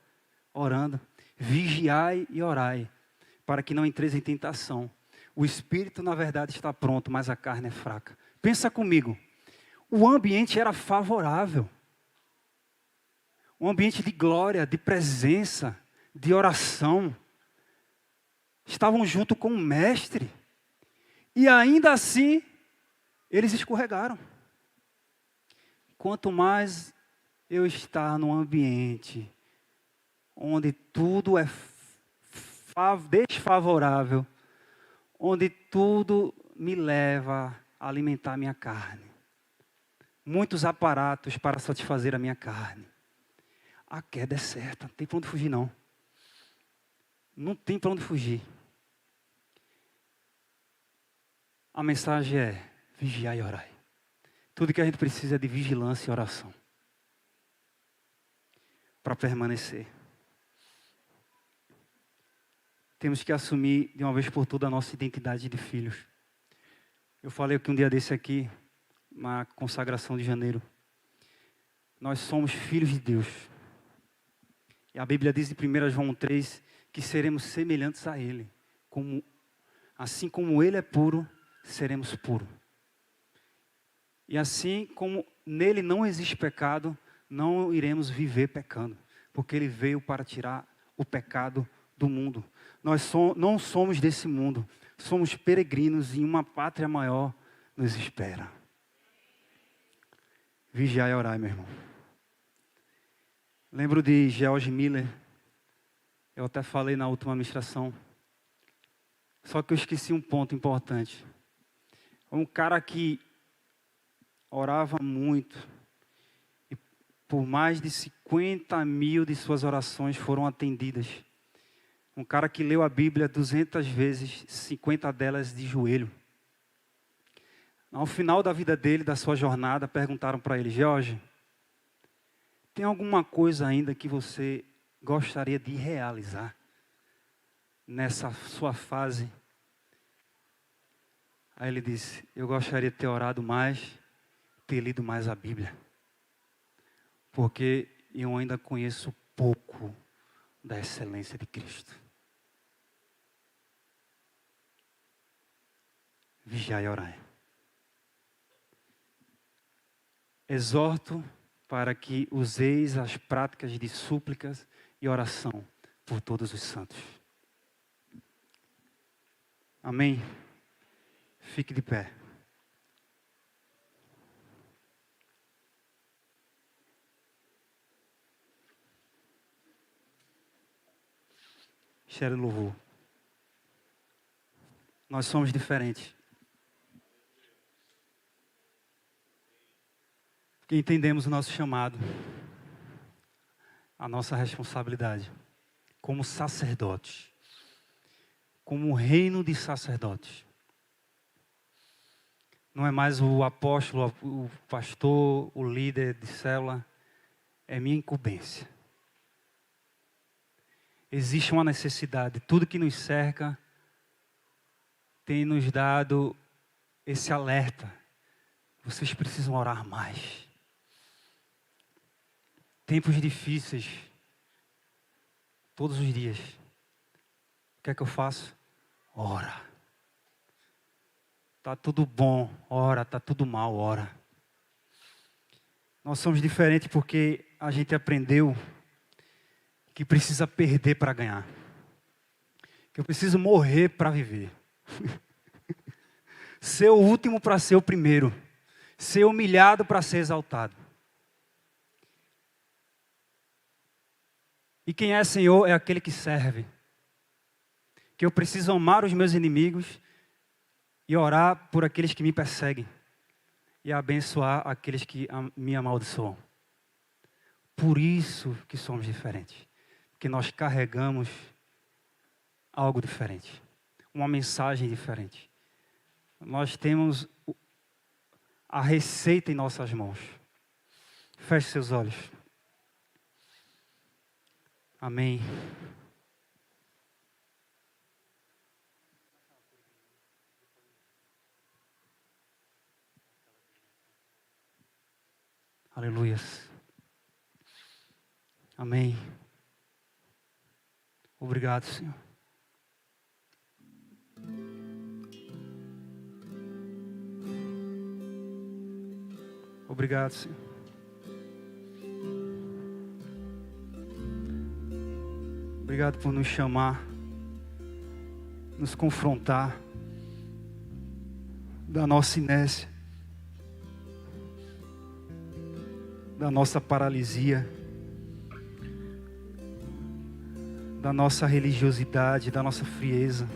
orando. Vigiai e orai, para que não entreis em tentação. O espírito, na verdade, está pronto, mas a carne é fraca. Pensa comigo. O ambiente era favorável. Um ambiente de glória, de presença, de oração. Estavam junto com o mestre. E ainda assim, eles escorregaram. Quanto mais eu estar num ambiente onde tudo é desfavorável, onde tudo me leva a alimentar a minha carne. Muitos aparatos para satisfazer a minha carne. A queda é certa, não tem para onde fugir não. Não tem para onde fugir. A mensagem é vigiar e orar. Tudo que a gente precisa é de vigilância e oração. Para permanecer. Temos que assumir de uma vez por todas a nossa identidade de filhos. Eu falei que um dia desse aqui, na consagração de janeiro. Nós somos filhos de Deus. E a Bíblia diz em 1 João 3 que seremos semelhantes a Ele. Assim como Ele é puro, seremos puros. E assim como nele não existe pecado, não iremos viver pecando. Porque Ele veio para tirar o pecado do mundo. Nós não somos desse mundo. Somos peregrinos e uma pátria maior nos espera. Vigiar e orar, meu irmão. Lembro de George Miller. Eu até falei na última ministração. Só que eu esqueci um ponto importante. Um cara que orava muito. E por mais de 50 mil de suas orações foram atendidas. Um cara que leu a Bíblia 200 vezes, 50 delas de joelho. Ao final da vida dele, da sua jornada, perguntaram para ele: George, tem alguma coisa ainda que você gostaria de realizar nessa sua fase? Aí ele disse: eu gostaria de ter orado mais, ter lido mais a Bíblia. Porque eu ainda conheço pouco da excelência de Cristo. Vigiai e orai. Exorto para que useis as práticas de súplicas e oração por todos os santos. Amém? Fique de pé. Cheiro louvor. Nós somos diferentes. Porque entendemos o nosso chamado, a nossa responsabilidade, como sacerdotes, como um reino de sacerdotes. Não é mais o apóstolo, o pastor, o líder de célula, é minha incumbência. Existe uma necessidade, tudo que nos cerca tem nos dado esse alerta. Vocês precisam orar mais. Tempos difíceis, todos os dias. O que é que eu faço? Ora. Está tudo bom, ora. Está tudo mal, ora. Nós somos diferentes porque a gente aprendeu que precisa perder para ganhar. Que eu preciso morrer para viver. Ser o último para ser o primeiro. Ser humilhado para ser exaltado. E quem é Senhor é aquele que serve. Que eu preciso amar os meus inimigos e orar por aqueles que me perseguem. E abençoar aqueles que me amaldiçoam. Por isso que somos diferentes. Porque nós carregamos algo diferente. Uma mensagem diferente. Nós temos a receita em nossas mãos. Feche seus olhos. Amém. Aleluias. Amém. Obrigado, Senhor. Obrigado, Senhor. Obrigado por nos chamar, nos confrontar da nossa inércia, da nossa paralisia, da nossa religiosidade, da nossa frieza.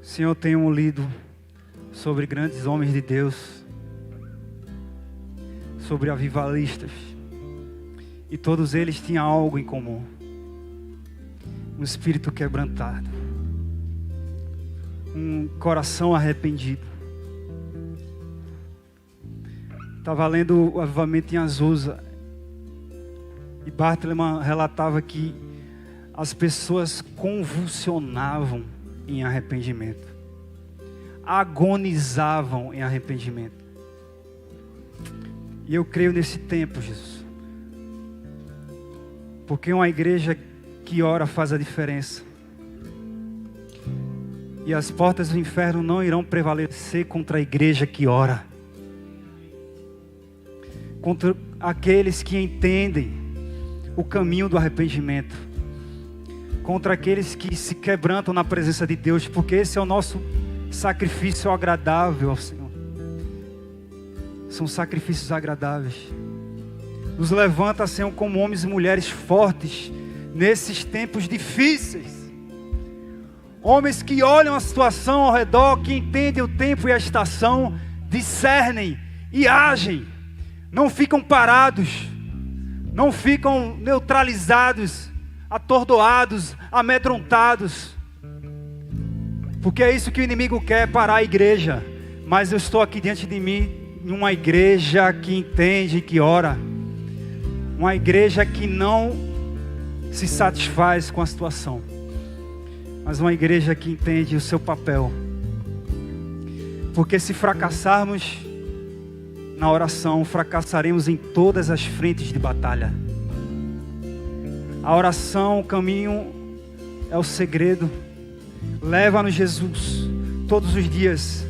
Senhor, eu tenho lido sobre grandes homens de Deus, sobre avivalistas, e todos eles tinham algo em comum: um espírito quebrantado, um coração arrependido. Estava lendo o avivamento em Azusa, e Bartleman relatava que as pessoas convulsionavam em arrependimento, agonizavam em arrependimento. E eu creio nesse tempo, Jesus, porque uma igreja que ora faz a diferença. E as portas do inferno não irão prevalecer contra a igreja que ora, contra aqueles que entendem o caminho do arrependimento, contra aqueles que se quebrantam na presença de Deus, porque esse é o nosso sacrifício agradável ao Senhor. São sacrifícios agradáveis. Nos levanta, Senhor, como homens e mulheres fortes nesses tempos difíceis. Homens que olham a situação ao redor, que entendem o tempo e a estação, discernem e agem. Não ficam parados, não ficam neutralizados, atordoados, amedrontados. Porque é isso que o inimigo quer, parar a igreja. Mas eu estou aqui diante de mim, uma igreja que entende, que ora. Uma igreja que não se satisfaz com a situação, mas uma igreja que entende o seu papel. Porque se fracassarmos na oração, fracassaremos em todas as frentes de batalha. A oração, o caminho, é o segredo. Leva-nos, Jesus, todos os dias.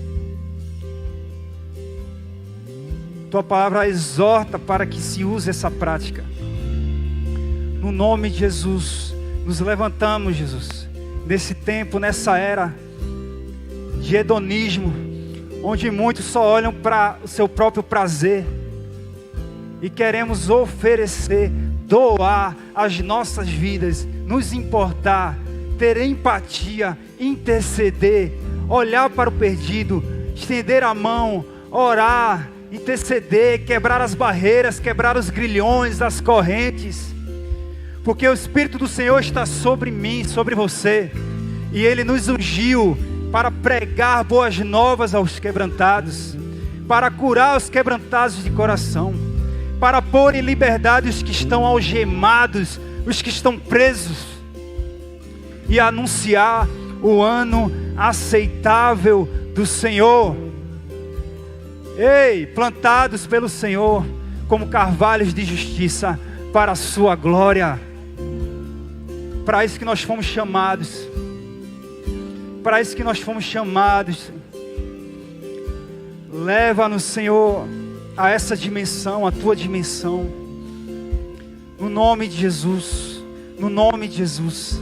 Tua palavra exorta para que se use essa prática. No nome de Jesus, nos levantamos, Jesus, nesse tempo, nessa era de hedonismo, onde muitos só olham para o seu próprio prazer, e queremos oferecer, doar as nossas vidas, nos importar, ter empatia, interceder, olhar para o perdido, estender a mão, orar, interceder, quebrar as barreiras, quebrar os grilhões, as correntes. Porque o Espírito do Senhor está sobre mim, sobre você, e Ele nos ungiu para pregar boas novas aos quebrantados, para curar os quebrantados de coração, para pôr em liberdade os que estão algemados, os que estão presos, e anunciar o ano aceitável do Senhor. Ei, plantados pelo Senhor como carvalhos de justiça para a sua glória. Para isso que nós fomos chamados. Para isso que nós fomos chamados. Leva-nos, Senhor, a essa dimensão, a tua dimensão. No nome de Jesus. No nome de Jesus.